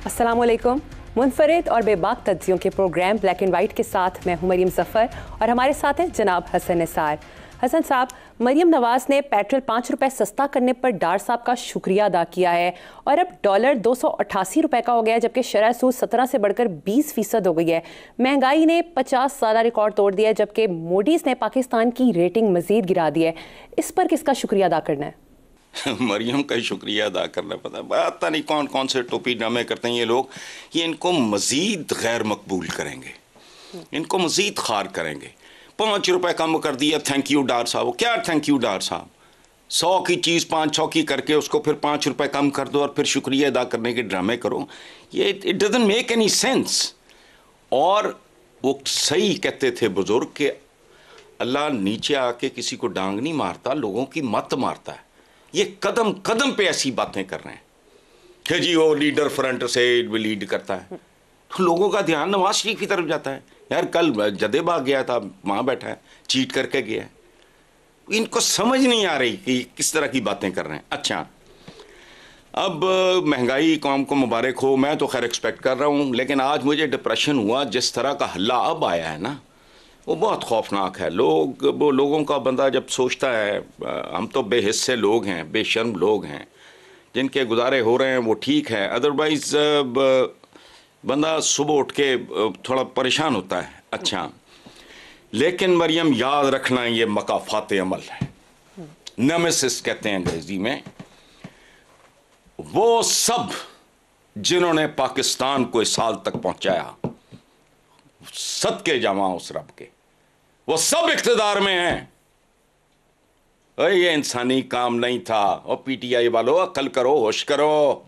अस्सलामुअलैकुम। मुनफरिद और बेबाक तज्जियों के प्रोग्राम ब्लैक एंड वाइट के साथ मैं हूं मरियम ज़फ़र और हमारे साथ हैं जनाब हसन निसार। हसन साहब, मरियम नवाज़ ने पेट्रोल 5 रुपए सस्ता करने पर डार साहब का शुक्रिया अदा किया है और अब डॉलर 288 रुपए का हो गया है, जबकि शरह सूद 17 से बढ़कर 20% हो गई है। महंगाई ने 50 साल रिकॉर्ड तोड़ दिया है, जबकि मोडीज़ ने पाकिस्तान की रेटिंग मजीद गिरा दी है। इस पर किसका शुक्रिया अदा करना है? मरियम का शुक्रिया अदा करना पता पता नहीं कौन कौन से टोपी ड्रामे करते हैं ये लोग। ये इनको मज़ीद गैर मकबूल करेंगे, इनको मज़ीद खार करेंगे। 5 रुपए कम कर दिया, थैंक यू डार साहब। क्या थैंक यू डार साहब? 100 की चीज़ 500 की करके उसको फिर 5 रुपए कम कर दो और फिर शुक्रिया अदा करने के ड्रामे करो। ये it doesn't make any sense. और वो सही कहते थे बुजुर्ग के अल्लाह नीचे आके किसी को डांग नहीं मारता, लोगों की मत मारता है। ये कदम कदम पे ऐसी बातें कर रहे हैं कि जी वो लीडर फ्रंट से लीड करता है, तो लोगों का ध्यान नवाज शरीफ की तरफ जाता है। यार कल जदेबाग गया था, वहाँ बैठा है, चीट करके गया है। इनको समझ नहीं आ रही कि किस तरह की बातें कर रहे हैं। अच्छा, अब महंगाई कौम को मुबारक हो, मैं तो खैर एक्सपेक्ट कर रहा हूँ, लेकिन आज मुझे डिप्रेशन हुआ। जिस तरह का हल्ला अब आया है ना, वो बहुत खौफनाक है। लोगों का बंदा जब सोचता है हम तो बेहिस्से लोग हैं, बेशर्म लोग हैं, जिनके गुजारे हो रहे हैं वो ठीक है, अदरवाइज़ बंदा सुबह उठ के थोड़ा परेशान होता है। अच्छा, लेकिन मरियम याद रखना, ये मकाफात अमल है, नेमेसिस कहते हैं अंग्रेजी में। वो सब जिन्होंने पाकिस्तान को इस साल तक पहुंचाया, सदके जावा उस रब के, वो सब इख्तिदार में हैं। ये इंसानी काम नहीं था। और पीटीआई वालों, अक्ल करो, होश करो,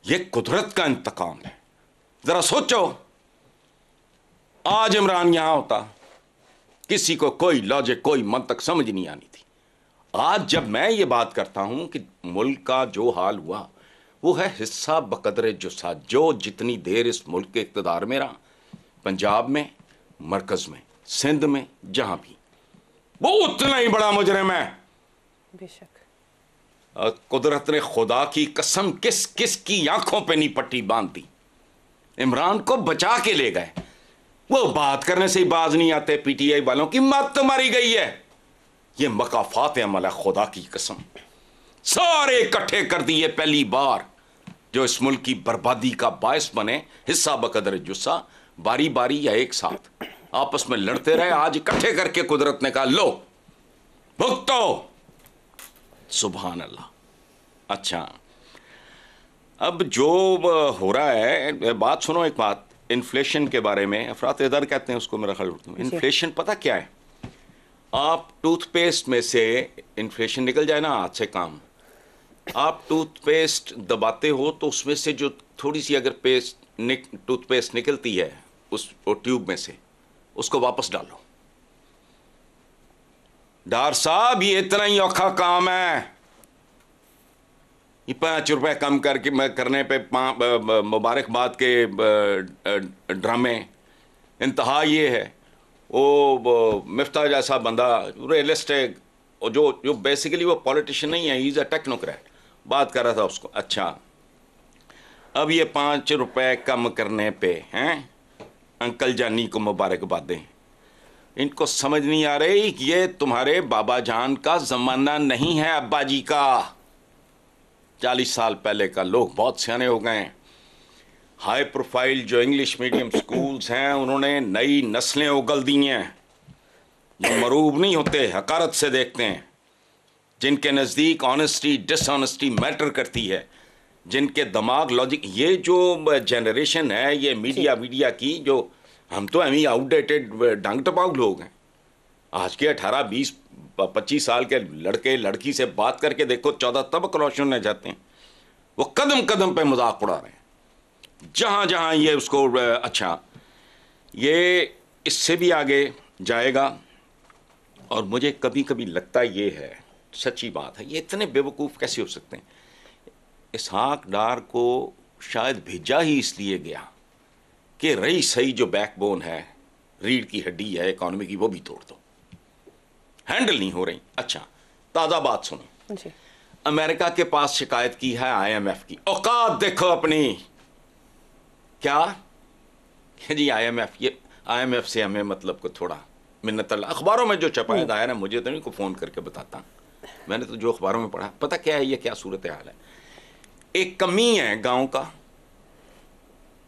ये कुदरत का इंतकाम है। जरा सोचो, आज इमरान यहां होता, किसी को कोई लॉजिक, कोई मंतक समझ नहीं आनी थी। आज जब मैं ये बात करता हूं कि मुल्क का जो हाल हुआ वो है हिस्सा बकदरे जुस्सा। जो जितनी देर इस मुल्क के इख्तिदार में रहा, पंजाब में, मरकज में, सिंध में, जहां भी, वो उतना ही बड़ा मुजरिम है। बेशक कुदरत ने खुदा की कसम किस किस की आंखों पे नहीं पट्टी बांध दी। इमरान को बचा के ले गए। वो बात करने से ही बाज नहीं आते। पीटीआई वालों की मत तो मारी गई है। ये मकाफात अमल है, खुदा की कसम। सारे इकट्ठे कर दिए पहली बार, जो इस मुल्क की बर्बादी का बायस बने, हिस्सा बकदर जुस्सा, बारी बारी या एक साथ आपस में लड़ते रहे। आज इकट्ठे करके कुदरत ने कहा लो भुगतो। सुभान अल्लाह। अच्छा, अब जो हो रहा है, बात सुनो एक बात, इन्फ्लेशन के बारे में। अफरात दर कहते हैं उसको, मेरा ख्याल उर्दू में। इन्फ्लेशन पता क्या है? आप टूथपेस्ट में से इन्फ्लेशन निकल जाए ना हाथ से काम, आप टूथपेस्ट दबाते हो तो उसमें से जो थोड़ी सी अगर टूथपेस्ट निकलती है उस ट्यूब में से, उसको वापस डालो। डार साहब, ये इतना ही औखा काम है। ये 5 रुपए कम करके करने पे मुबारकबाद के ड्रामे। इंतहा ये है, वो मिफ्ता जैसा बंदा, रियलिस्ट है, जो बेसिकली वो पॉलिटिशियन नहीं है, ही इज अ टेक्नोक्रेट, बात कर रहा था उसको। अच्छा, अब ये 5 रुपए कम करने पे हैं, अंकल जानी को मुबारकबादें। इनको समझ नहीं आ रही कि ये तुम्हारे बाबा जान का जमाना नहीं है, अब्बा जी का। 40 साल पहले का। लोग बहुत सियाने हो गए हैं। हाई प्रोफाइल जो इंग्लिश मीडियम स्कूल्स हैं, उन्होंने नई नस्लें उगल दी हैं। ये मरूब नहीं होते, हकारत से देखते हैं। जिनके नज़दीक ऑनेस्टी डिसऑनेस्टी मैटर करती है, जिनके दिमाग लॉजिक, ये जो जनरेशन है ये मीडिया की, जो हम तो एमी आउटडेटेड डंग टपाऊ लोग हैं। आज के 18, 20, 25 साल के लड़के लड़की से बात करके देखो, 14 तबक रोशन होने जाते हैं। वो कदम कदम पे मजाक उड़ा रहे हैं, जहां जहां ये उसको। अच्छा, ये इससे भी आगे जाएगा। और मुझे कभी कभी लगता ये है, सच्ची बात है, ये इतने बेवकूफ़ कैसे हो सकते हैं? इसहाक डार को शायद भेजा ही इसलिए गया कि रही सही जो बैकबोन है, रीढ़ की हड्डी है इकॉनमी की, वो भी तोड़ दो, हैंडल नहीं हो रही। अच्छा, ताज़ा बात सुनो जी। अमेरिका के पास शिकायत की है IMF की। औकात देखो अपनी। क्या जी IMF से हमें मतलब को थोड़ा मिन्नत अल्लाह। अखबारों में जो छपा है दायरा, मुझे तो नहीं को फ़ोन करके बताता, मैंने तो जो अखबारों में पढ़ा। पता क्या है ये क्या सूरत हाल है? एक कमी है गांव का,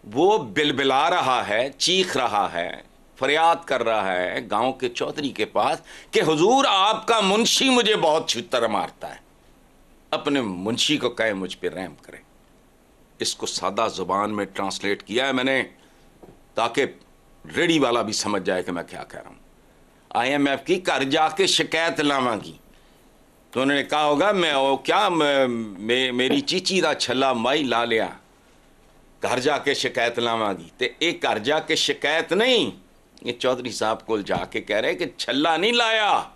वो बिलबिला रहा है, चीख रहा है, फरियाद कर रहा है गांव के चौधरी के पास कि हुजूर आपका मुंशी मुझे बहुत छुतर मारता है। अपने मुंशी को कहे मुझ पे रहम करे। इसको सादा जुबान में ट्रांसलेट किया है मैंने ताकि रेडी वाला भी समझ जाए कि मैं क्या कह रहा हूं। IMF की घर जाके शिकायत लावांगी तो उन्होंने कहा होगा मेरी चीची दा छला माई ला लिया, घर जाके शिकायत लावांगी। तो एक घर जाके शिकायत नहीं, ये चौधरी साहब को जाके कह रहे कि छल्ला नहीं लाया,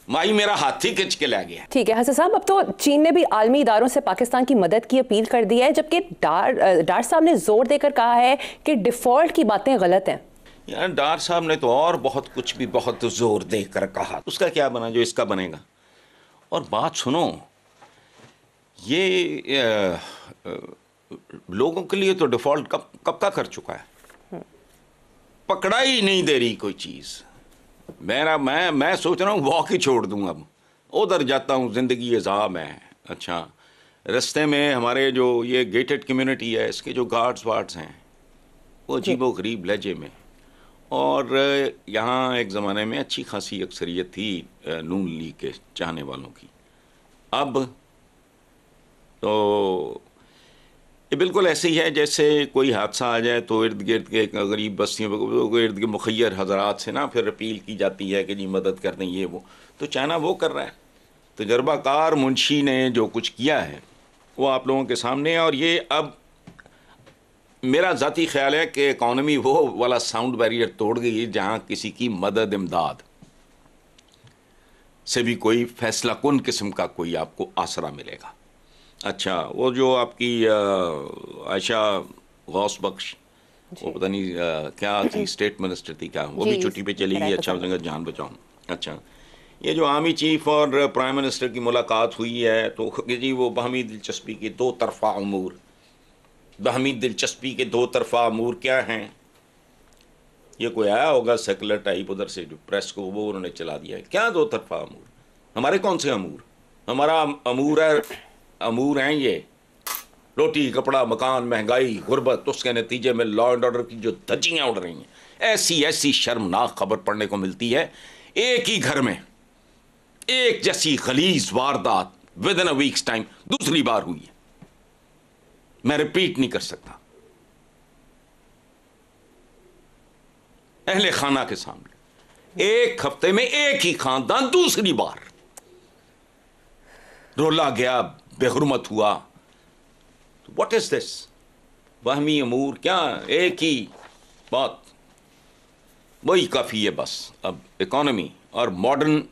माई मेरा हाथी खिंच के ले गया। ठीक है हसन साहब, अब तो चीन ने भी आलमी इदारों से पाकिस्तान की मदद की अपील कर दी है, जबकि डार साहब ने जोर देकर कहा है कि डिफॉल्ट की बातें गलत हैं। यार डार साहब ने तो और बहुत कुछ भी बहुत जोर देकर कहा, उसका क्या बना जो इसका बनेगा। और बात सुनो, ये लोगों के लिए तो डिफॉल्ट कब का कर चुका है, पकड़ा ही नहीं दे रही कोई चीज़। मैं सोच रहा हूँ वॉक ही छोड़ दूँ, अब उधर जाता हूँ, ज़िंदगी अज़ाब है। अच्छा, रास्ते में हमारे जो ये गेटेड कम्युनिटी है, इसके जो गार्ड्स वार्ड्स हैं वो अजीबो गरीब लहजे में, और यहाँ एक ज़माने में अच्छी खासी अक्सरियत थी नून लीग के चाहने वालों की। अब तो ये बिल्कुल ऐसे ही है जैसे कोई हादसा आ जाए तो इर्द गिर्द के गरीब बस्तियों को इर्द गिर्द मुखैर हजरात से ना फिर अपील की जाती है कि जी मदद कर दें ये वो। तो चाइना वो कर रहा है। तजर्बाकार मुंशी ने जो कुछ किया है वो आप लोगों के सामने है। और ये अब मेरा ज़ाती ख्याल है कि इकॉनमी वो वाला साउंड बैरियर तोड़ गई है जहाँ किसी की मदद इमदाद से भी कोई फैसला कुन किस्म का कोई आपको आसरा मिलेगा। अच्छा, वो जो आपकी आयशा गौस बख्श, वो पता नहीं क्या थी, स्टेट मिनिस्टर थी क्या, वो भी छुट्टी पे चली गई। अच्छा, जान बचाओ। अच्छा, ये जो आर्मी चीफ और प्राइम मिनिस्टर की मुलाकात हुई है तो जी वो बाहमी दिलचस्पी के दो तरफा अमूर, बाहमी दिलचस्पी के दो तरफा अमूर क्या हैं? ये कोई आया होगा सेकुलर टाइप उधर से जो प्रेस को वो उन्होंने चला दिया है। क्या दो तरफा अमूर? हमारे कौन से अमूर? हमारा अमूर है, अमूर हैं ये रोटी कपड़ा मकान महंगाई गुर्बत, उसके नतीजे में लॉ एंड ऑर्डर की जो धज्जियाँ उड़ रही हैं। ऐसी ऐसी शर्मनाक खबर पढ़ने को मिलती है। एक ही घर में एक जैसी गलीज वारदात with in a weeks time दूसरी बार हुई है। मैं रिपीट नहीं कर सकता। अहले खाना के सामने एक हफ्ते में एक ही खानदान दूसरी बार रोला गया, बेहुरमत हुआ। What is this? वहमी अमूर क्या? एक ही बात, वही काफ़ी है बस। अब इकॉनमी और मॉडर्न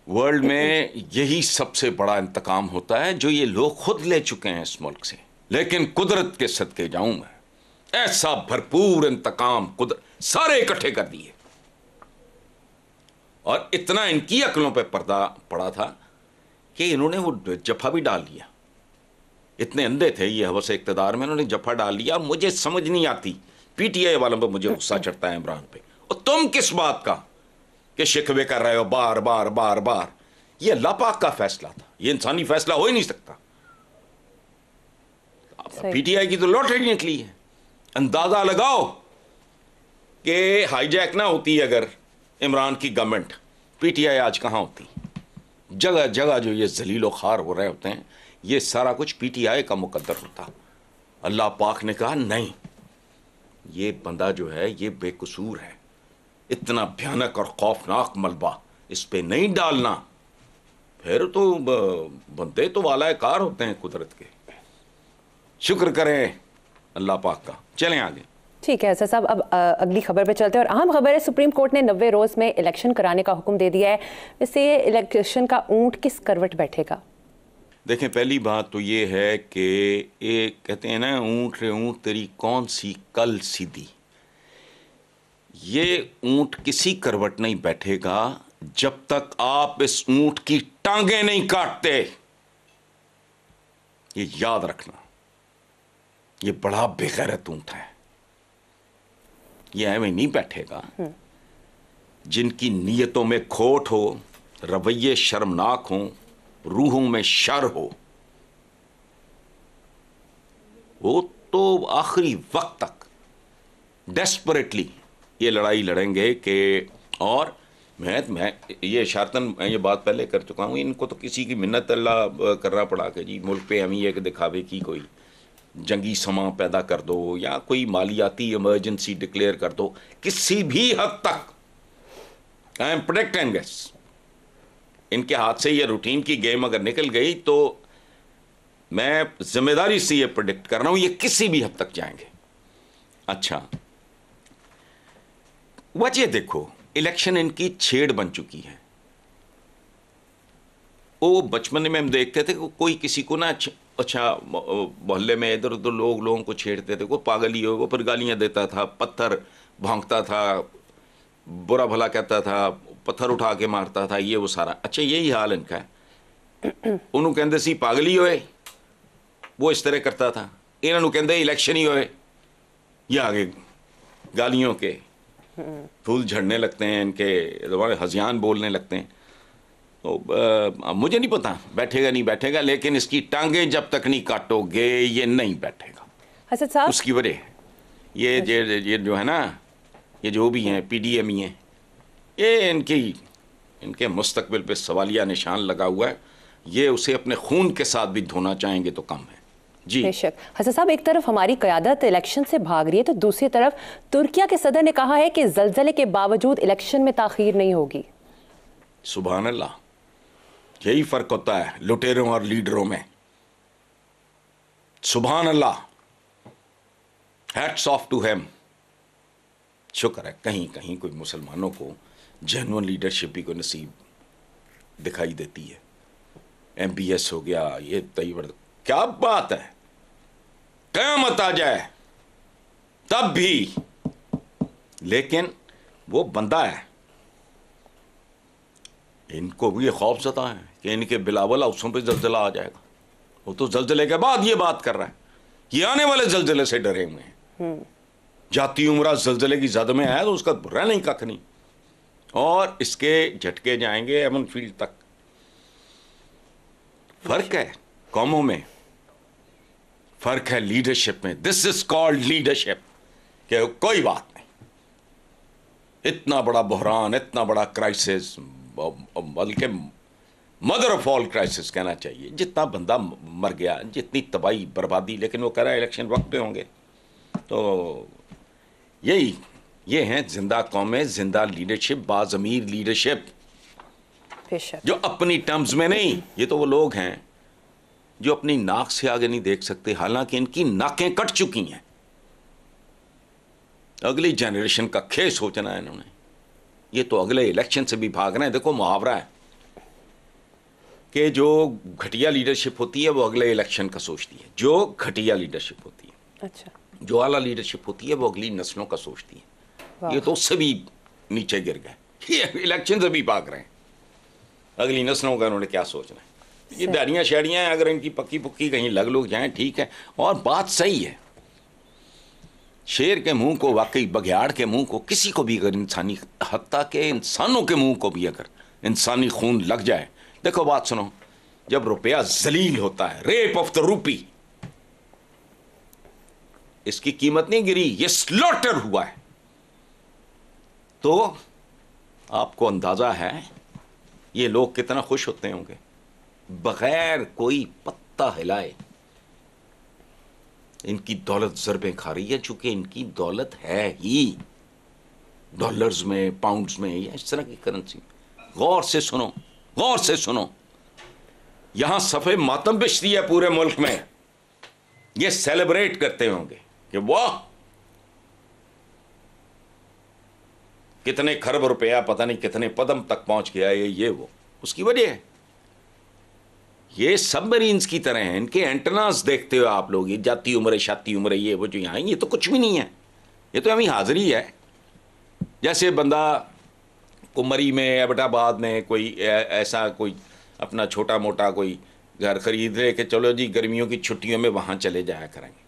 वर्ल्ड में यही सबसे बड़ा इंतकाम होता है जो ये लोग खुद ले चुके हैं इस मुल्क से। लेकिन कुदरत के सदके जाऊं मैं, ऐसा भरपूर इंतकाम कुदरत सारे इकट्ठे कर दिए। और इतना इनकी अकलों पे पर्दा पड़ा था कि इन्होंने वो जफा भी डाल लिया। इतने अंधे थे ये हवस इक़्तिदार में, इन्होंने जफा डाल लिया। मुझे समझ नहीं आती, PTI वालों पे मुझे गुस्सा चढ़ता है इमरान पे। और तुम किस बात का कि शिकवे कर रहे हो बार बार बार बार? ये अल्लाह पाक का फैसला था, ये इंसानी फैसला हो ही नहीं सकता। PTI की तो लॉटरी निकली है। अंदाजा लगाओ कि हाईजैक ना होती अगर इमरान की गवर्नमेंट, PTI आज कहाँ होती? जगह जगह जो ये जलीलो खार हो रहे होते हैं, ये सारा कुछ PTI का मुकद्दर होता। अल्लाह पाक ने कहा नहीं, ये बंदा जो है ये बेकसूर है, इतना भयानक और खौफनाक मलबा इस पे नहीं डालना। फिर तो बंदे तो वाला कार होते हैं कुदरत के। शुक्र करें अल्लाह पाक का। चलें आगे। ठीक है सर साहब, अब अगली खबर पे चलते हैं। और अहम खबर है, सुप्रीम कोर्ट ने 90 रोज में इलेक्शन कराने का हुक्म दे दिया है। इससे ये इलेक्शन का ऊंट किस करवट बैठेगा? देखें, पहली बात तो ये है कि ये कहते हैं ना, ऊंट रे ऊंट तेरी कौन सी कल सीधी। ये ऊंट किसी करवट नहीं बैठेगा जब तक आप इस ऊंट की टांगें नहीं काटते, ये याद रखना, ये बड़ा बेगैरत ऊंट है, ये ऐਵੇਂ नहीं बैठेगा। जिनकी नीयतों में खोट हो, रवैये शर्मनाक हो, रूहों में शर हो, वो तो आखिरी वक्त तक डेस्परेटली ये लड़ाई लड़ेंगे कि, और मैं ये इशारतन ये बात पहले कर चुका हूँ, इनको तो किसी की मिन्नत अल्लाह करना पड़ा कि जी मुल्क पे हमें एक दिखावे की कोई जंगी समा पैदा कर दो या कोई मालियाती इमरजेंसी डिक्लेयर कर दो। किसी भी हद तक आई एम प्रेडिक्टिंग दिस, इनके हाथ से ये रूटीन की गेम अगर निकल गई तो मैं जिम्मेदारी से ये प्रेडिक्ट कर रहा हूं ये किसी भी हद तक जाएंगे। अच्छा, वजह देखो, इलेक्शन इनकी छेड़ बन चुकी है। वो बचपन में हम देखते थे कि कोई किसी को ना अच्छा मोहल्ले में इधर उधर लोगों को छेड़ते थे, कोई पागल ही हो, वो फिर गालियां देता था, पत्थर भौंकता था, बुरा भला कहता था, पत्थर उठा के मारता था, ये वो सारा। अच्छा, यही हाल इनका है। उन्होंने कहते सी पागल ही होए, वो इस तरह करता था। इन्होंने कहते इलेक्शन ही होए, ये आगे गालियों के फूल झड़ने लगते हैं, इनके हज़ियान बोलने लगते हैं। तो मुझे नहीं पता बैठेगा नहीं बैठेगा, लेकिन इसकी टांगें जब तक नहीं काटोगे ये नहीं बैठेगा। हसन साहब, उसकी वजह ये जो है ना, ये जो भी हैं PDM हैं, ये इनके मुस्तकबिल पे सवालिया निशान लगा हुआ है। ये उसे अपने खून के साथ भी धोना चाहेंगे तो कम है। जी बेशक। हसन साहब, एक तरफ हमारी क़यादत इलेक्शन से भाग रही है तो दूसरी तरफ तुर्किया के सदर ने कहा है कि ज़लज़ले के बावजूद इलेक्शन में ताख़ीर नहीं होगी। सुभान अल्लाह, यही फ़र्क होता है लुटेरों और लीडरों में। सुभान अल्लाह, हैट्स ऑफ टू हिम। शुक्र है कहीं कहीं कोई मुसलमानों को जेन्युइन लीडरशिप भी को नसीब दिखाई देती है। MBS हो गया, ये तय, क्या बात है, क़यामत आ जाए तब भी, लेकिन वो बंदा है, इनको भी ये खौफ ज़दा है कि इनके बिलावल हाउसों पे ज़लज़ला आ जाएगा। वो तो ज़लज़ले के बाद ये बात कर रहा है, ये आने वाले ज़लज़ले से डरे हुए हैं। जाती उम्रा ज़लज़ले की ज़द में आया तो उसका रहना ही कख नहीं, और इसके झटके जाएंगे एमन फील्ड तक। फ़र्क है कौमों में, फ़र्क है लीडरशिप में। दिस इज कॉल्ड लीडरशिप कि कोई बात नहीं, इतना बड़ा बहरान, इतना बड़ा क्राइसिस, बल्कि मदर ऑफ ऑल क्राइसिस कहना चाहिए, जितना बंदा मर गया, जितनी तबाही बर्बादी, लेकिन वो कह रहा है इलेक्शन वक्त पे होंगे। तो ये हैं जिंदा कौमें, जिंदा लीडरशिप, बाज़मीर लीडरशिप, जो अपनी टर्म्स में नहीं। ये तो वो लोग हैं जो अपनी नाक से आगे नहीं देख सकते, हालांकि इनकी नाकें कट चुकी हैं। अगली जनरेशन का खेल सोचना है इन्होंने। ये तो अगले इलेक्शन से भी भाग रहे हैं। देखो, मुहावरा है कि जो घटिया लीडरशिप होती है वो अगले इलेक्शन का सोचती है, जो घटिया लीडरशिप होती है। अच्छा, जो आला लीडरशिप होती है वो अगली नस्लों का सोचती है। ये तो उससे भी नीचे गिर गए, ये इलेक्शन से भी भाग रहे हैं। अगली नस्लों का उन्होंने क्या सोचना है। ये दाड़ियाँ शाड़ियाँ हैं, अगर इनकी पक्की पुक्की कहीं लग लोग जाएं ठीक है। और बात सही है, शेर के मुंह को, वाकई बघियाड़ के मुंह को, किसी को भी अगर इंसानी, हत्ता के इंसानों के मुंह को भी अगर इंसानी खून लग जाए। देखो बात सुनो, जब रुपया जलील होता है, रेप ऑफ द रूपी, इसकी कीमत नहीं गिरी, ये स्लॉटर हुआ है, तो आपको अंदाजा है ये लोग कितना खुश होते होंगे बगैर कोई पत्ता हिलाए। इनकी दौलत ज़रबें खा रही है, चूंकि इनकी दौलत है ही डॉलर्स में, पाउंड्स में, या इस तरह की करेंसी। गौर से सुनो, गौर से सुनो, यहां सफ़े मातम बिछती है पूरे मुल्क में। ये सेलिब्रेट करते होंगे कि वाह कितने खरब रुपया, पता नहीं कितने पदम तक पहुंच गया ये वो। उसकी वजह है ये सबमरीन्स की तरह हैं, इनके एंटेनास देखते हो आप लोग। ये जाती उम्र, शाती उम्र, ये वो जो यहाँ, ये तो कुछ भी नहीं है। ये तो हमें हाजिरी है। जैसे बंदा कुमरी में, एबटाबाद में कोई ऐसा कोई अपना छोटा मोटा कोई घर खरीद ले कि चलो जी गर्मियों की छुट्टियों में वहाँ चले जाया करेंगे।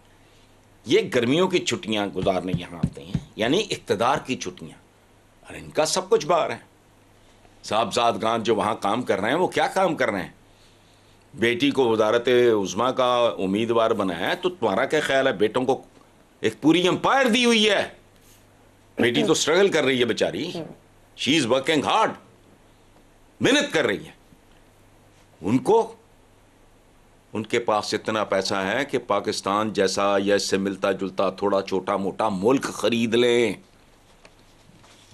ये गर्मियों की छुट्टियाँ गुजारने यहाँ आते हैं, यानी इक़्तिदार की छुट्टियाँ, और इनका सब कुछ बाहर है। साहबजादगान जो वहाँ काम कर रहे हैं वो क्या काम कर रहे हैं? बेटी को वजारत उज़्मा का उम्मीदवार बनाया है, तो तुम्हारा क्या ख्याल है? बेटों को एक पूरी एम्पायर दी हुई है, बेटी तो स्ट्रगल कर रही है बेचारी, शी इज़ वर्किंग हार्ड, मेहनत कर रही है। उनको उनके पास इतना पैसा है कि पाकिस्तान जैसा या इससे मिलता जुलता थोड़ा छोटा मोटा मुल्क खरीद लें।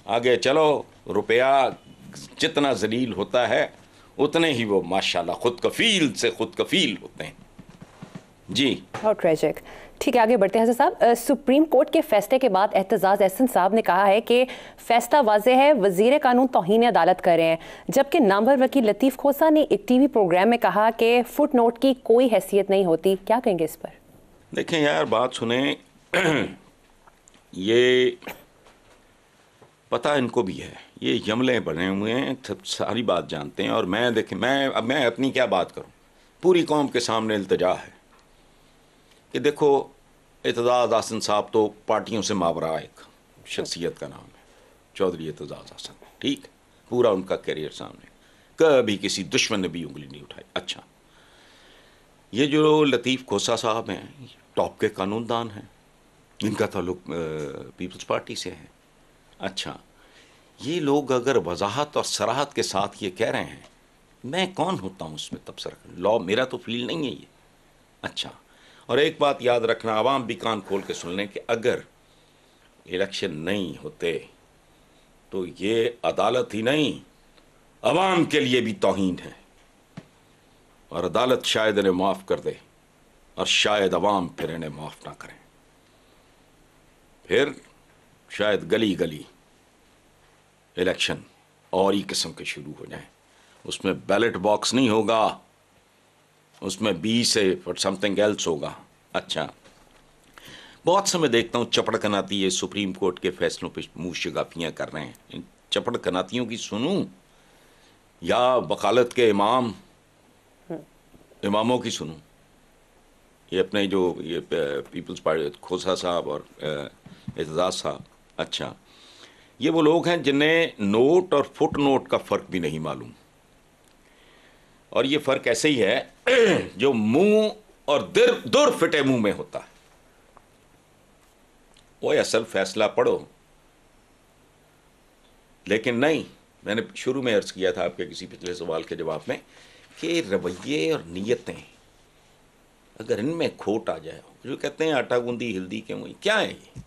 आगे चलो, रुपया जितना जलील होता है उतने ही वो माशाल्लाह खुद कफील से खुद कफील होते हैं जी। How tragic। ठीक है, आगे बढ़ते हैं हसन साहब। सुप्रीम कोर्ट के फैसले के बाद एहतजाज एहसन साहब ने कहा है कि फैसला वाज़ेह है, वज़ीर कानून तौहीन अदालत कर रहे हैं, जबकि नामवर वकील लतीफ़ खोसा ने एक टीवी प्रोग्राम में कहा कि फुट नोट की कोई हैसियत नहीं होती। क्या कहेंगे इस पर? देखें यार, बात सुने, ये पता इनको भी है, ये यमले बने हुए हैं, सारी बात जानते हैं। और मैं देखें, मैं अपनी क्या बात करूं, पूरी कौम के सामने इल्तिजा है कि देखो, एतजाज़ हसन साहब तो पार्टियों से मावरा एक शख्सियत का नाम है, चौधरी एतजाज़ हसन, ठीक, पूरा उनका करियर सामने, कभी किसी दुश्मन ने भी उंगली नहीं उठाई। अच्छा, ये जो लतीफ़ खोसा साहब हैं, टॉप के कानूनदान हैं, इनका ताल्लुक पीपल्स पार्टी से है। अच्छा, ये लोग अगर वजाहत और सराहत के साथ ये कह रहे हैं, मैं कौन होता हूँ उसमें तबसरा, लॉ मेरा तो फील्ड नहीं है ये। अच्छा, और एक बात याद रखना, आवाम भी कान खोल के सुन लें कि अगर इलेक्शन नहीं होते तो ये अदालत ही नहीं, अवाम के लिए भी तौहीन है, और अदालत शायद इन्हें माफ़ कर दे और शायद अवाम फिर इन्हें माफ़ ना करें, फिर शायद गली गली इलेक्शन और ही किस्म के शुरू हो जाएं। उसमें बैलेट बॉक्स नहीं होगा, उसमें 20 से फॉर समथिंग एल्स होगा। अच्छा, बहुत समय देखता हूँ चपड़ कनाती है सुप्रीम कोर्ट के फैसलों पे मुँह शिगाफियाँ कर रहे हैं। इन चपड़ कनातियों की सुनूं या वकालत के इमामों की सुनूं? ये अपने जो ये पीपल्स पार्टी खोसा साहब और एतजाज साहब, अच्छा, ये वो लोग हैं जिन्हें नोट और फुट नोट का फ़र्क भी नहीं मालूम। और ये फ़र्क ऐसे ही है जो मुंह और दुर फिटे मुंह में होता है। वो असल फैसला पढ़ो, लेकिन नहीं, मैंने शुरू में अर्ज़ किया था आपके किसी पिछले सवाल के जवाब में कि रवैये और नीयतें अगर इनमें खोट आ जाए, जो कहते हैं आटा गूंदी हिल्दी क्यों हुई, क्या है ये?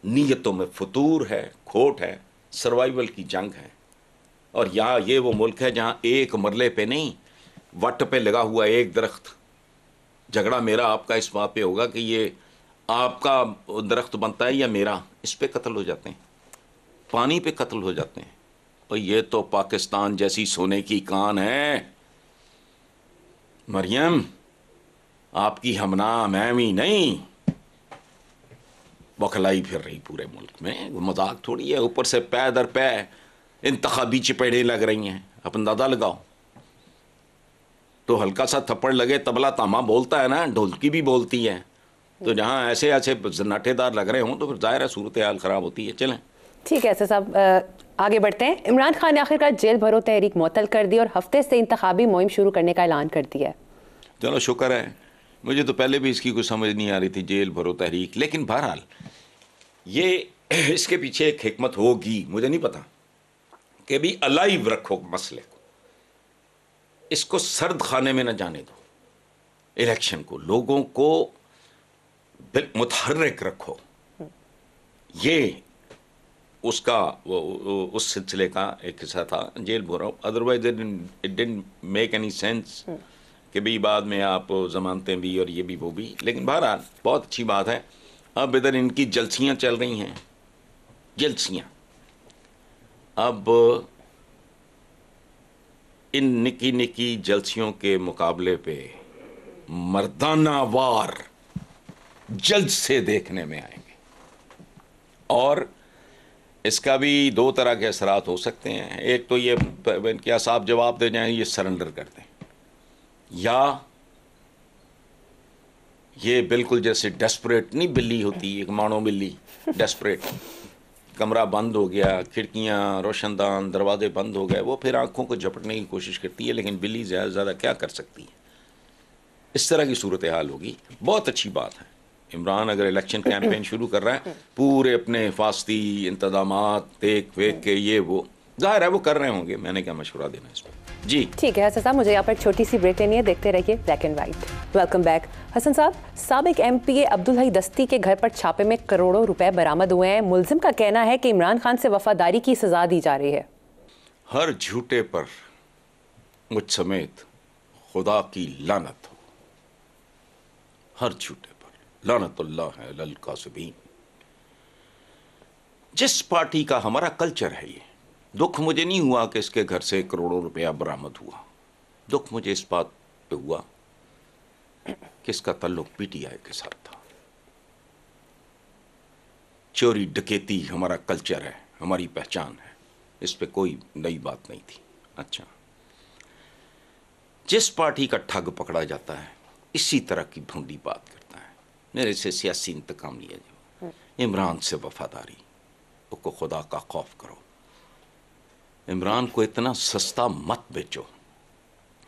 नीयतों में फतूर है, खोट है, सर्वाइवल की जंग है। और यहाँ ये वो मुल्क है जहाँ एक मरले पे नहीं, वट पे लगा हुआ एक दरख्त, झगड़ा मेरा आपका इस बात पे होगा कि ये आपका दरख्त बनता है या मेरा, इस पे कत्ल हो जाते हैं, पानी पे कत्ल हो जाते हैं। और ये तो पाकिस्तान जैसी सोने की कान है मरियम, आपकी हमनाम एमी नहीं बखलाई फिर रही पूरे मुल्क में, वो मजाक थोड़ी है। ऊपर से पै दर पै इंतखाबी चपेड़े लग रही हैं, अपन दादा लगाओ तो हल्का सा थप्पड़ लगे, तबला तामा बोलता है ना, ढोलकी भी बोलती है, तो जहाँ ऐसे ऐसे जन्नाटेदार लग रहे हों तो फिर जाहिर है सूरत हाल ख़राब होती है। चलें, ठीक है सर साहब, आगे बढ़ते हैं। इमरान खान ने आखिरकार जेल भरो तहरीक मुअत्तल कर दी और हफ्ते से इंतखाबी मुहिम शुरू करने का ऐलान कर दिया है। चलो शुक्र है, मुझे तो पहले भी इसकी कोई समझ नहीं आ रही थी, जेल भरो तहरीक, लेकिन बहरहाल ये इसके पीछे एक हिकमत होगी, मुझे नहीं पता, कि भी अलाइव रखो मसले को, इसको सर्द खाने में न जाने दो, इलेक्शन को, लोगों को मुतहर्रिक रखो। ये उसका उस सिलसिले का एक हिस्सा था जेल भरो। Otherwise it didn't make any sense कि भाई बाद में आप जमानतें भी और ये भी वो भी। लेकिन बहरहाल बहुत अच्छी बात है, अब इधर इनकी जलसियाँ चल रही हैं, जलसियाँ। अब इन निकी निकी जलसियों के मुकाबले पे मर्दाना वार जल्द से देखने में आएंगे। और इसका भी दो तरह के असरात हो सकते हैं। एक तो ये क्या साहब जवाब दे जाएं, ये सरेंडर कर दें, या ये बिल्कुल जैसे डेस्परेट नहीं बिल्ली होती, एक मानो बिल्ली डेस्परेट, कमरा बंद हो गया, खिड़कियां रोशनदान दरवाजे बंद हो गए, वो फिर आंखों को झपटने की कोशिश करती है, लेकिन बिल्ली ज़्यादा से ज़्यादा क्या कर सकती है। इस तरह की सूरत हाल होगी। बहुत अच्छी बात है, इमरान अगर इलेक्शन कैंपेन शुरू कर रहा है, पूरे अपने हिफाजती इंतजामात देख वेख के ये वो जाहिर है वो कर रहे होंगे, मैंने क्या मशवरा देना इसमें। जी ठीक है हसन साहब, मुझे यहाँ पर एक छोटी सी ब्रेक लेनी है, देखते रहिए black and white. Welcome back. Hasan साहब, साबिक एमपीए अब्दुल हई दस्ती के घर पर छापे में करोड़ों रुपए बरामद हुए हैं। मुलजिम का कहना है कि इमरान खान से वफादारी की सजा दी जा रही है। हर झूठे पर मुझ समेत खुदा की लानत हो, हर झूठे पर लानतुल्लाह है अलल काज़िबीन। जिस पार्टी का हमारा कल्चर है, ये दुख मुझे नहीं हुआ कि इसके घर से करोड़ों रुपया बरामद हुआ, दुख मुझे इस बात पे हुआ कि इसका ताल्लुक पीटीआई के साथ था। चोरी डकैती हमारा कल्चर है, हमारी पहचान है, इस पे कोई नई बात नहीं थी। अच्छा, जिस पार्टी का ठग पकड़ा जाता है इसी तरह की भूंडी बात करता है, मेरे से सियासी इंतकाम लिया जाए, इमरान से वफादारी, उसको खुदा का खौफ करो, इमरान को इतना सस्ता मत बेचो।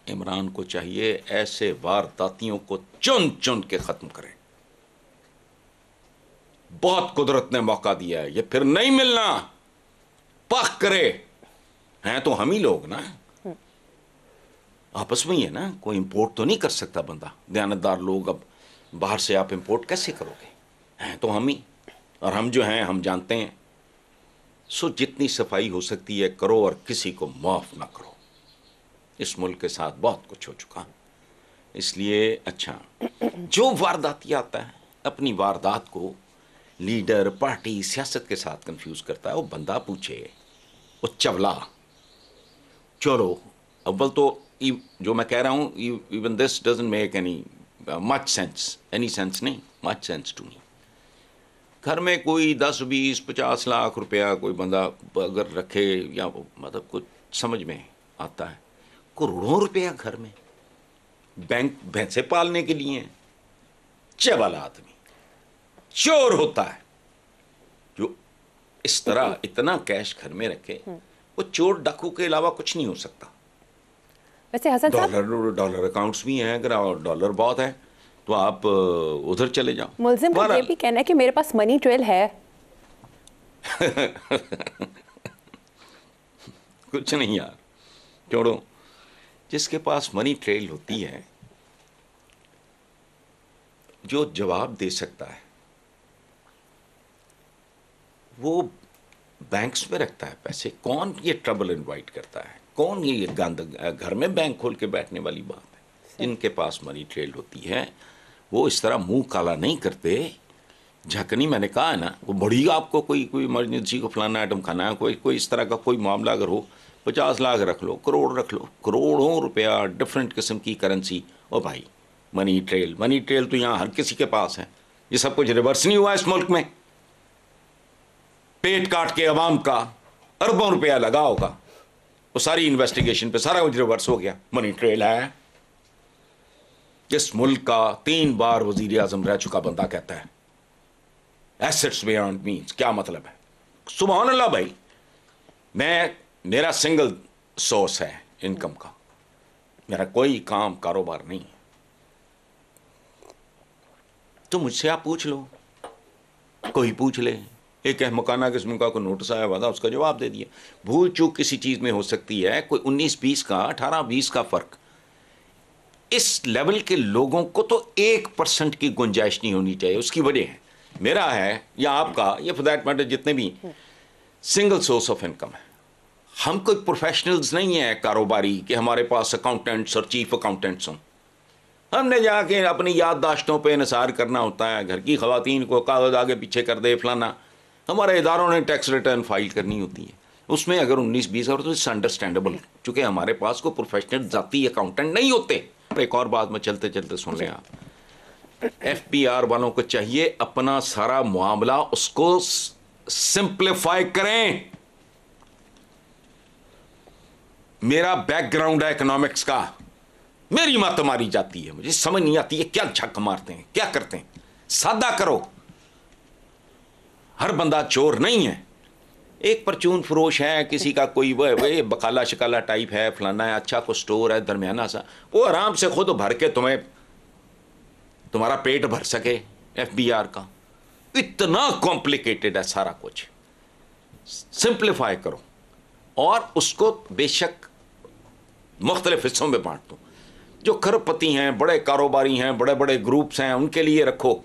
इमरान को चाहिए ऐसे वारदातियों को चुन चुन के खत्म करें। बहुत कुदरत ने मौका दिया है, ये फिर नहीं मिलना, पक करे। हैं तो हम ही लोग ना, आपस में ही है ना, कोई इंपोर्ट तो नहीं कर सकता बंदा, दयानतदार लोग। अब बाहर से आप इंपोर्ट कैसे करोगे, हैं तो हम ही, और हम जो हैं हम जानते हैं। सो जितनी सफाई हो सकती है करो और किसी को माफ़ ना करो। इस मुल्क के साथ बहुत कुछ हो चुका, इसलिए अच्छा जो वारदाती आता है अपनी वारदात को लीडर पार्टी सियासत के साथ कंफ्यूज करता है, वो बंदा पूछे, वो चवला, चलो अव्वल तो जो मैं कह रहा हूँ, even this doesn't make any much sense, any sense नहीं, मच सेंस टू मी। घर में कोई 10, 20, 50 लाख रुपया कोई बंदा अगर रखे, या मतलब कुछ समझ में आता है, करोड़ों रुपया घर में, बैंक भैंसे पालने के लिए, चवल आदमी चोर होता है जो इस तरह इतना कैश घर में रखे। वो चोर डाकू के अलावा कुछ नहीं हो सकता। वैसे हसन साहब, डॉलर अकाउंट्स भी हैं, अगर डॉलर बहुत है तो आप उधर चले जाओ। मुलजिम का ये भी कहना है कि मेरे पास मनी ट्रेल है। कुछ नहीं यार, छोड़ो। जिसके पास मनी ट्रेल होती है, जो जवाब दे सकता है, वो बैंक्स में रखता है पैसे। कौन ये ट्रबल इनवाइट करता है, कौन ये गंद घर में बैंक खोल के बैठने वाली बात है। जिनके पास मनी ट्रेल होती है वो इस तरह मुंह काला नहीं करते। झकनी मैंने कहा है ना, वो बड़ी आपको कोई इमरजेंसी को फलाना आइटम खाना है, कोई इस तरह का कोई मामला अगर हो, 50 लाख रख लो, करोड़ रख लो, करोड़ों रुपया डिफरेंट किस्म की करेंसी। ओ भाई, मनी ट्रेल तो यहाँ हर किसी के पास है। ये सब कुछ रिवर्स नहीं हुआ इस मुल्क में? पेट काट के अवाम का अरबों रुपया लगा होगा, वो सारी इन्वेस्टिगेशन पे सारा कुछ रिवर्स हो गया। मनी ट्रेल है। इस मुल्क का 3 बार वजीर आजम रह चुका बंदा कहता है एसेट्स बियॉन्ड मींस। क्या मतलब है? सुभान अल्लाह भाई, मेरा सिंगल सोर्स है इनकम का, मेरा कोई काम कारोबार नहीं है। तो मुझसे आप पूछ लो, कोई पूछ ले। एक मकाना किस्म का कोई नोटिस आया हुआ था, उसका जवाब दे दिया। भूल चूक किसी चीज में हो सकती है, कोई 19-20 का, 18-20 का फर्क। इस लेवल के लोगों को तो 1% की गुंजाइश नहीं होनी चाहिए। उसकी वजह है, मेरा है या आपका, या फॉर दैट मैटर जितने भी, सिंगल सोर्स ऑफ इनकम है। हम कोई प्रोफेशनल्स नहीं है कारोबारी कि हमारे पास अकाउंटेंट्स और चीफ अकाउंटेंट्स हों। हमने जाके अपनी याददाश्तों पे निसार करना होता है, घर की खवातीन को कागज आगे पीछे कर दे फलाना। हमारे इदारों ने टैक्स रिटर्न फाइल करनी होती है, उसमें अगर 19-20 और तो इट्स अंडरस्टैंडेबल, चूंकि हमारे पास कोई प्रोफेशनल जाती अकाउंटेंट नहीं होते। एक और बात मैं चलते चलते सुन लें आप, FPR वालों को चाहिए अपना सारा मामला उसको सिंप्लीफाई करें। मेरा बैकग्राउंड है इकोनॉमिक्स का, मेरी मत मारी जाती है, मुझे समझ नहीं आती है क्या झक मारते हैं, क्या करते हैं। सादा करो, हर बंदा चोर नहीं है। एक परचून फरोश है, किसी का कोई वो बकाला शिकाला टाइप है, फलाना है, अच्छा को स्टोर है दरमियाना सा, वो आराम से खुद भर के तुम्हें तुम्हारा पेट भर सके। FBR का इतना कॉम्प्लिकेटेड है सारा कुछ। सिंप्लीफाई करो और उसको बेशक मुख्तलिफ हिस्सों में बांट दो। जो खरबपति हैं, बड़े कारोबारी हैं, बड़े बड़े ग्रुप्स हैं, उनके लिए रखो।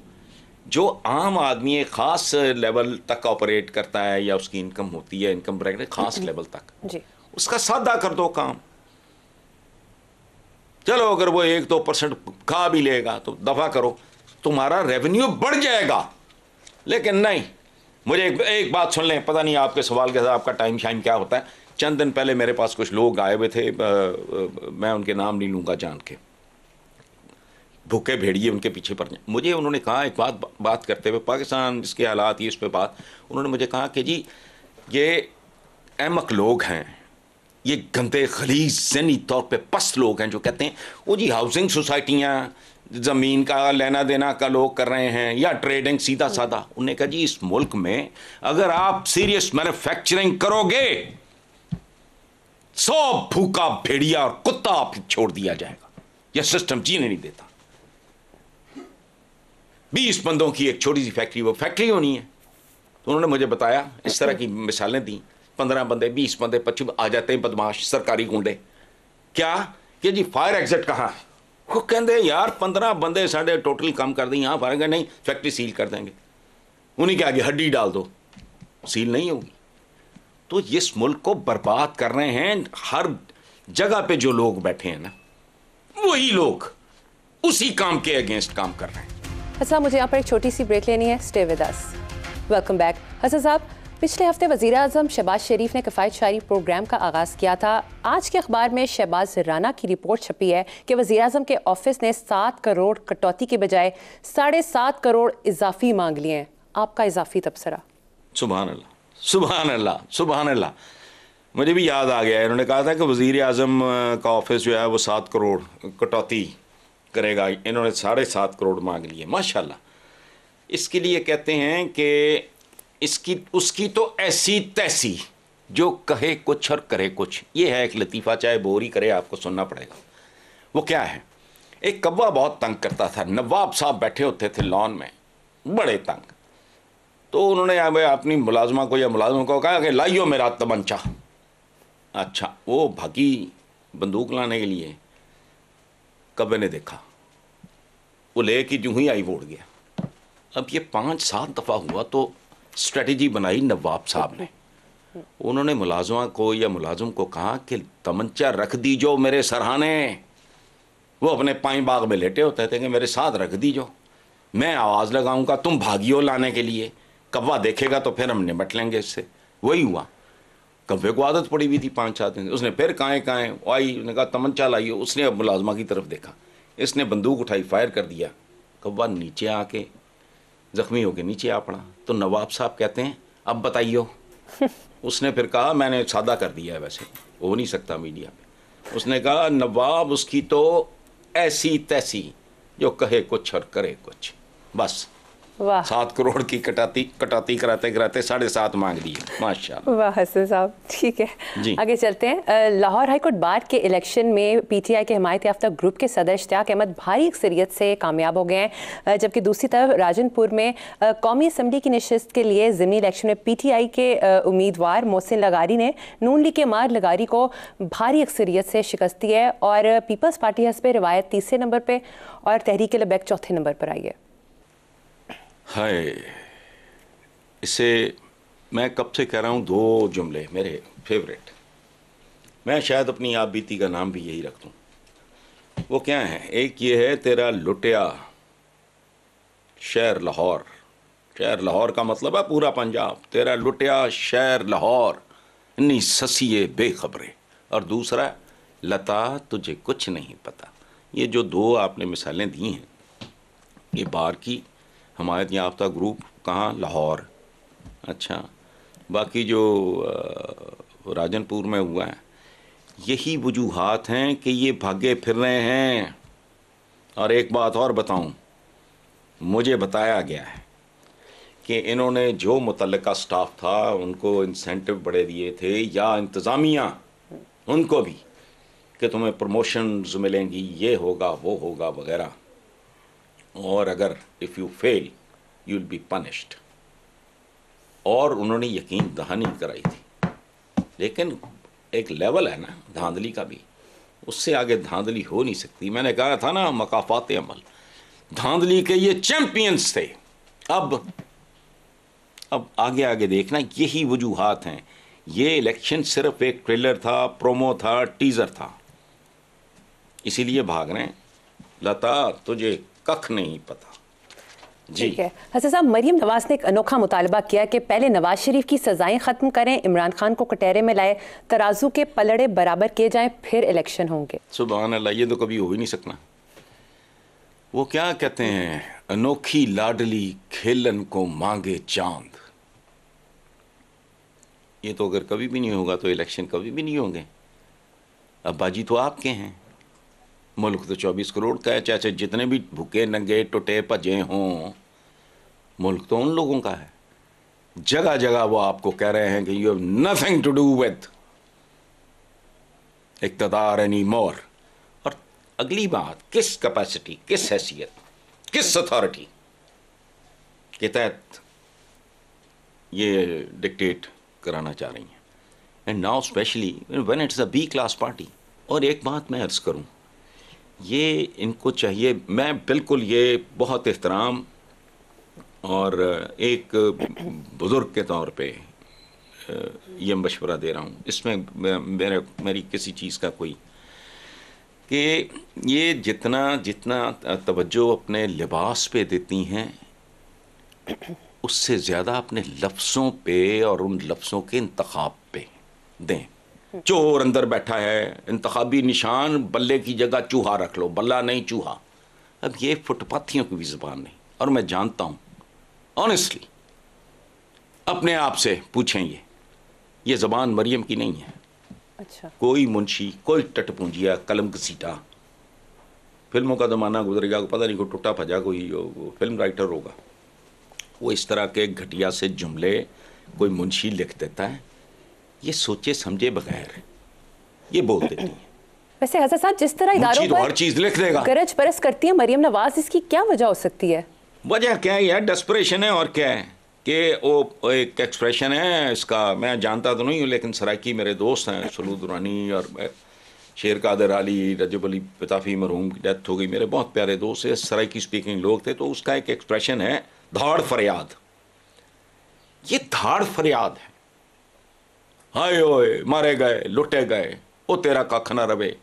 जो आम आदमी एक ख़ास लेवल तक ऑपरेट करता है या उसकी इनकम होती है, इनकम ब्रैकेट ख़ास लेवल तक जी, उसका सादा कर दो काम। चलो अगर वो 1-2% खा भी लेगा तो दफ़ा करो, तुम्हारा रेवेन्यू बढ़ जाएगा। लेकिन नहीं, मुझे एक बात सुन लें, पता नहीं आपके सवाल के साथ आपका टाइम शाइम क्या होता है। चंद दिन पहले मेरे पास कुछ लोग आए हुए थे, मैं उनके नाम नहीं लूँगा जान के, भूखे भेड़िए उनके पीछे पड़ जाए। मुझे उन्होंने कहा एक बात करते हुए, पाकिस्तान इसके हालात, ये इस पर बात, उन्होंने मुझे कहा कि जी ये अहमक लोग हैं, ये गंदे खलीज ज़हनी तौर पे पस्त लोग हैं जो कहते हैं वो जी हाउसिंग सोसाइटियाँ ज़मीन का लेना देना का लोग कर रहे हैं या ट्रेडिंग सीधा साधा। उन्होंने कहा जी इस मुल्क में अगर आप सीरियस मैन्युफैक्चरिंग करोगे 100 भूखा भेड़िया और कुत्ता आप छोड़ दिया जाएगा। यह सिस्टम जीने नहीं देता। 20 बंदों की एक छोटी सी फैक्ट्री, वो फैक्ट्री होनी है। तो उन्होंने मुझे बताया, इस तरह की मिसालें दी। 15 बंदे, 20 बंदे, 25 आ जाते हैं बदमाश सरकारी गुंडे। क्या कि जी फायर एग्जिट कहाँ है? वो कहते यार 15 बंदे साढ़े टोटल काम कर दें, यहाँ फायर नहीं, फैक्ट्री सील कर देंगे। उन्हीं के आगे हड्डी डाल दो, सील नहीं होगी। तो इस मुल्क को बर्बाद कर रहे हैं। हर जगह पे जो लोग बैठे हैं ना, वही लोग उसी काम के अगेंस्ट काम कर रहे हैं। अच्छा, मुझे यहाँ पर एक छोटी सी ब्रेक लेनी है। Stay with us. Welcome back. Hasan साहब, पिछले हफ्ते वज़ीर आज़म शहबाज शरीफ ने किफ़ायत शारी प्रोग्राम का आगाज़ किया था। आज के अखबार में शहबाज राना की रिपोर्ट छपी है कि वज़ीर आज़म के ऑफिस ने 7 करोड़ कटौती के बजाय 7.5 करोड़ इजाफी मांग लिए हैं। आपका इजाफी तबसरा? सुभान अल्लाह, सुभान अल्लाह, सुभान अल्लाह। मुझे भी याद आ गया है, उन्होंने कहा था कि वज़ीर आज़म का ऑफिस जो है वो 7 करोड़ कटौती करेगा। इन्होंने 7.5 करोड़ मांग लिए। माशाल्लाह। इसके लिए कहते हैं कि इसकी उसकी तो ऐसी तैसी, जो कहे कुछ और करे कुछ। ये है एक लतीफ़ा, चाहे बोर ही करे आपको सुनना पड़ेगा। वो क्या है, एक कौवा बहुत तंग करता था। नवाब साहब बैठे होते थे लॉन में, बड़े तंग। तो उन्होंने अपनी मुलाजमा को या मुलाजम को कहा कि लाइयो मेरा तमंचा। अच्छा, वो भागी बंदूक लाने के लिए। कौवे ने देखा, वो ले कि जूँ ही आई वो उड़ गया। अब ये 5-7 दफ़ा हुआ तो स्ट्रेटजी बनाई नवाब साहब ने। उन्होंने मुलाजमा को या मुलाजिम को कहा कि तमंचा रख दीजो मेरे सरहाने। वो अपने पाई बाग में लेटे होते थे कि मेरे साथ रख दीजो, मैं आवाज़ लगाऊंगा, तुम भागियो लाने के लिए। कौवा देखेगा तो फिर हम निपट लेंगे इससे। वही हुआ। कौवे को आदत पड़ी हुई थी 5-7 दिन। उसने फिर काएँ आई, उसने कहा तमंचा लाइयो। उसने अब मुलाजमा की तरफ देखा, इसने बंदूक उठाई, फायर कर दिया। कौवा नीचे आके ज़ख्मी होके नीचे आ पड़ा। तो नवाब साहब कहते हैं अब बताइयो। उसने फिर कहा मैंने सादा कर दिया है, वैसे हो नहीं सकता मीडिया पे। उसने कहा नवाब उसकी तो ऐसी तैसी, जो कहे कुछ और करे कुछ। बस 7 करोड़ की कटौती कराते कराते 7.5 मांग ली। माशाल्लाह। वाह हसन साहब, ठीक है जी। आगे चलते हैं। लाहौर हाईकोर्ट बार के इलेक्शन में PTI के हिमायत याफ्ता ग्रुप के सदर इश्तियाक अहमद भारी अक्सरियत से कामयाब हो गए हैं, जबकि दूसरी तरफ राजनपुर में कौमी असम्बली की नशिस्त के लिए ज़िमनी इलेक्शन में PTI के उम्मीदवार मोहसिन लगारी ने नून लीग के मार लगारी को भारी अक्सरियत से शिकस्त दी है और पीपल्स पार्टी हस्ब रिवायत 3 नंबर पर और तहरीक लबैक 4 नंबर पर आई है। हाय, इसे मैं कब से कह रहा हूँ, 2 जुमले मेरे फेवरेट। मैं शायद अपनी आप बीती का नाम भी यही रख दूँ। वो क्या है, एक ये है तेरा लुटिया शहर लाहौर। शहर लाहौर का मतलब है पूरा पंजाब। तेरा लुटिया शहर लाहौर, इन्नी ससिए बेखबरे। और दूसरा लता तुझे कुछ नहीं पता। ये जो 2 आपने मिसालें दी हैं, ये बार की हिमायत याफ्ता ग्रुप कहाँ, लाहौर। अच्छा, बाकी जो राजनपुर में हुआ है, यही वजूहात हैं कि ये भागे फिर रहे हैं। और एक बात और बताऊं, मुझे बताया गया है कि इन्होंने जो मुतल्लिका स्टाफ था उनको इंसेंटिव बड़े दिए थे, या इंतज़ामिया उनको भी, कि तुम्हें प्रमोशंस मिलेंगी, ये होगा वो होगा वगैरह, और अगर if you fail you will be punished. और उन्होंने यकीन दहानी कराई थी। लेकिन एक लेवल है ना धांधली का भी, उससे आगे धांधली हो नहीं सकती। मैंने कहा था ना, मकाफात अमल, धांधली के ये चैंपियंस थे। अब आगे आगे देखना, यही वजूहात हैं। ये इलेक्शन सिर्फ एक ट्रेलर था, प्रोमो था, टीजर था, इसीलिए भाग रहे हैं। लता, तुझे कख नहीं पता। ठीक है हसन साहब, मरीम नवाज ने एक अनोखा मुतालबा किया कि पहले नवाज शरीफ की सजाएं खत्म करें, इमरान खान को कटहरे में लाए, तराजू के पलड़े बराबर किए जाएं, फिर इलेक्शन होंगे। सुभान अल्लाह, ये तो कभी हो ही नहीं सकना। वो क्या कहते हैं, अनोखी लाडली खेलन को मांगे चांद। ये तो अगर कभी भी नहीं होगा तो इलेक्शन कभी भी नहीं होंगे। अब्बाजी तो आपके हैं, मुल्क तो 24 करोड़ का है, चाहे जितने भी भूखे नंगे टुटे भजे हों, मुल्क तो उन लोगों का है। जगह जगह वो आपको कह रहे हैं कि you have nothing to do with इक़्तिदार एनी मोर। और अगली बात, किस कैपेसिटी, किस हैसियत, किस अथॉरिटी के तहत ये डिक्टेट कराना चाह रही हैं, and now specially when it's a B class party. और एक बात मैं अर्ज करूं, ये इनको चाहिए, मैं बिल्कुल ये बहुत एहतराम और एक बुज़ुर्ग के तौर पे ये मशवरा दे रहा हूँ, इसमें मेरी किसी चीज़ का कोई, कि ये जितना जितना तवज्जो अपने लिबास पे देती हैं, उससे ज़्यादा अपने लफ्ज़ों पे और उन लफ्ज़ों के इंतखाब पे दें। चोर अंदर बैठा है, इंतखाबी निशान, बल्ले की जगह चूहा रख लो, बल्ला नहीं चूहा। अब ये फुटपाथियों की भी ज़बान नहीं। और मैं जानता हूँ ऑनेस्टली, अपने आप से पूछें, ये ज़बान मरियम की नहीं है। अच्छा, कोई मुंशी, कोई टटपूंजिया, कलम घसीटा, फिल्मों का ज़माना गुजरेगा, पता नहीं कोई टुटा भजा कोई फिल्म राइटर होगा, वो इस तरह के घटिया से जुमले कोई मुंशी लिख देता है, ये सोचे समझे बगैर ये बोल देती है। वैसे हसन साहब, जिस तरह इदारों तो पर हर चीज लिख देगा, गरज परस करती है मरियम नवाज, इसकी क्या वजह हो सकती है? वजह क्या है यार, डेस्परेशन है। और क्या है कि वो एक एक्सप्रेशन है इसका, मैं जानता तो नहीं हूँ, लेकिन सराइकी मेरे दोस्त हैं, सलूद दुरानी और शेर कादर अली, रजब अली पिताफी मरहूम की डेथ हो गई, मेरे बहुत प्यारे दोस्त है, सराइकी स्पीकिंग लोग थे। तो उसका एक एक्सप्रेशन है, धाड़ फरियाद। ये धाड़ फरियाद है, हाय ओए मारे गए, लुटे गए, वो तेरा कख ना रवे,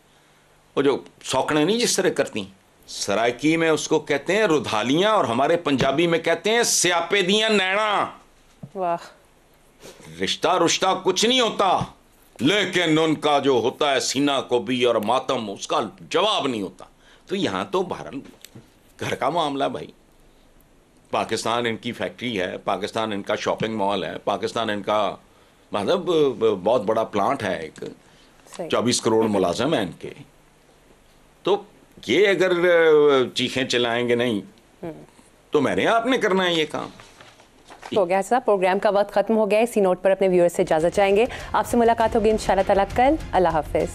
वो जो सौकने नहीं जिस तरह करती, सराइकी में उसको कहते हैं रुधालियां, और हमारे पंजाबी में कहते हैं स्यापे दियां नैना। वाह, रिश्ता रुश्ता कुछ नहीं होता, लेकिन उनका जो होता है सीना को भी और मातम, उसका जवाब नहीं होता। तो यहां तो बहरहाल घर का मामला भाई, पाकिस्तान इनकी फैक्ट्री है, पाकिस्तान इनका शॉपिंग मॉल है, पाकिस्तान इनका मतलब बहुत बड़ा प्लांट है, एक 24 करोड़ मुलाजिम है इनके। तो ये अगर चीखें चलाएंगे नहीं तो मैंने आपने करना है ये काम। हो गया साहब, प्रोग्राम का वक्त खत्म हो गया है। इसी नोट पर अपने व्यूअर्स से इजाजत चाहेंगे। आपसे मुलाकात होगी इंशाल्लाह ताला कल। अल्लाह हाफिज।